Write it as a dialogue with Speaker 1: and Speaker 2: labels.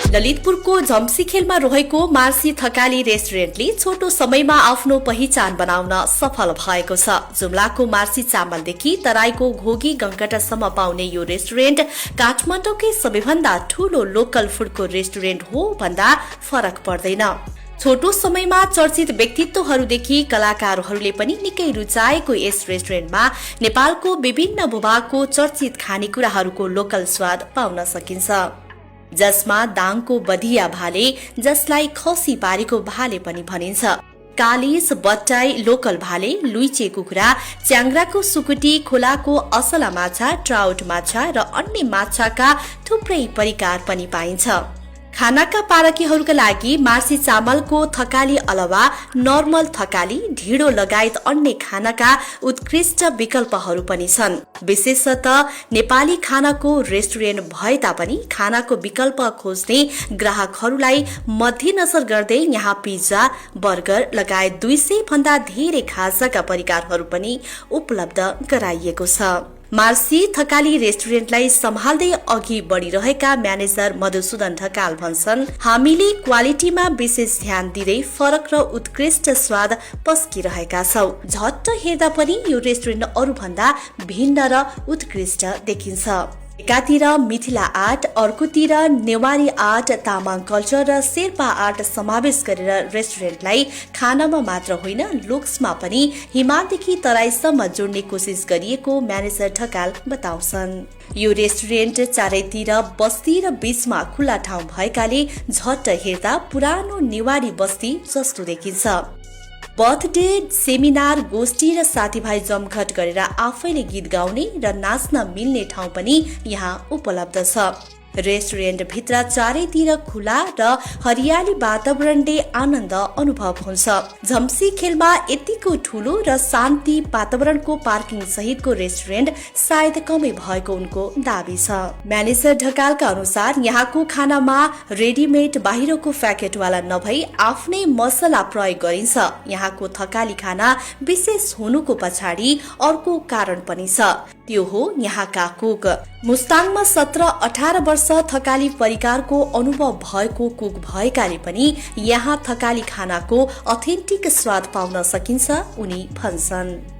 Speaker 1: ललितपुरको झम्सीखेलमा रहेको मार्सी थकाली रेस्टुरेन्टले छोटो समयमा आफ्नो पहिचान बनाउन सफल भएको छ। जुम्लाको मार्सी चामलदेखि तराईको घोगी गंगटासम्म पाउने यो रेस्टुरेन्ट काठमाडौँकै सबैभन्दा ठूलो लोकल फूडको रेस्टुरेन्ट हो भन्दा फरक पर्दैन। छोटो समयमा चर्चित व्यक्तित्वहरूदेखि कलाकारहरूले पनि निकै रुचाएको यस रेस्टुरेन्टमा नेपालको विभिन्न भूभागको चर्चित खानेकुराहरूको लोकल स्वाद पाउन सकिन्छ, जसमा दाङको बधिया भाले, जसलाई खसी पारेको भाले पनि भनिन्छ, कालिज, बट्टाई, लोकल भाले, लुइचे कुखुरा, च्याङ्ग्राको सुकुटी, खोलाको असला माछा, ट्राउट माछा र अन्य माछाका थुप्रै परिकार पनि पाइन्छ। खानाका पारकीहरूका लागि मार्सी चामलको थकाली अलावा नर्मल थकाली, ढिँडो लगायत अन्य खानाका उत्कृष्ट विकल्पहरू पनि छन्। विशेषतः नेपाली खानाको रेस्टुरेन्ट भए तापनि खानाको विकल्प खोज्ने ग्राहकहरूलाई मध्यनजर गर्दै यहाँ पिज्जा, बर्गर लगायत 200 भन्दा धेरै खाजाका परिकारहरू पनि उपलब्ध गराइएको छ। मार्सी थकाली रेस्टुरेन्टलाई सम्हाल्दै अघि बढ़िरहेका म्यानेजर मधुसूदन ढकाल भन्छन्, हामीले क्वालिटीमा विशेष ध्यान दिँदै फरक र उत्कृष्ट स्वाद पस्किरहेका छौं। झट्ट हेर्दा पनि यो रेस्टुरेन्ट अरूभन्दा भिन्न र उत्कृष्ट देखिन्छ। एकातिर मिथिला आर्ट, अर्कोतिर नेवारी आर्ट, तामाङ कल्चर र शेर्पा आर्ट समावेश गरेर रेस्टुरेन्टलाई खानामा मात्र होइन लुक्समा पनि हिमालदेखि तराईसम्म जोड्ने कोसिस गरिएको म्यानेजर ढकाल बताउँछन्। यो रेस्टुरेन्ट चारैतिर बस्ती र बीचमा खुल्ला ठाउँ भएकाले झट्ट हेर्दा पुरानो नेवारी बस्ती जस्तो देखिन्छ। बर्थडे, सेमिनार, गोष्ठी र साथीभाइ जमघट गरेर आफैले गीत गाउने र नाच्न मिल्ने ठाउँ पनि यहाँ उपलब्ध छ। रेस्टुरेन्ट भित्र चारैतिर खुला र हरियाली वातावरणले आनन्द अनुभव हुन्छ। झम्सीखेलमा यतिको ठूलो र शान्ति वातावरणको पार्किङ सहितको रेस्टुरेन्ट सायद कमै भएको उनको दावी छ। म्यानेजर ढकालका अनुसार यहाँको खानामा रेडिमेड बाहिरको प्याकेटवाला नभई आफ्नै मसला प्रयोग गरिन्छ। यहाँको थकाली खाना विशेष हुनुको पछाडि अर्को कारण पनि छ, त्यो हो यहाँका कुक। मुस्ताङमा 17-18 वर्ष थकाली परिकारको अनुभव भएको कुक भएकाले पनि यहाँ थकाली खानाको अथेन्टिक स्वाद पाउन सकिन्छ, उनी भन्छन्।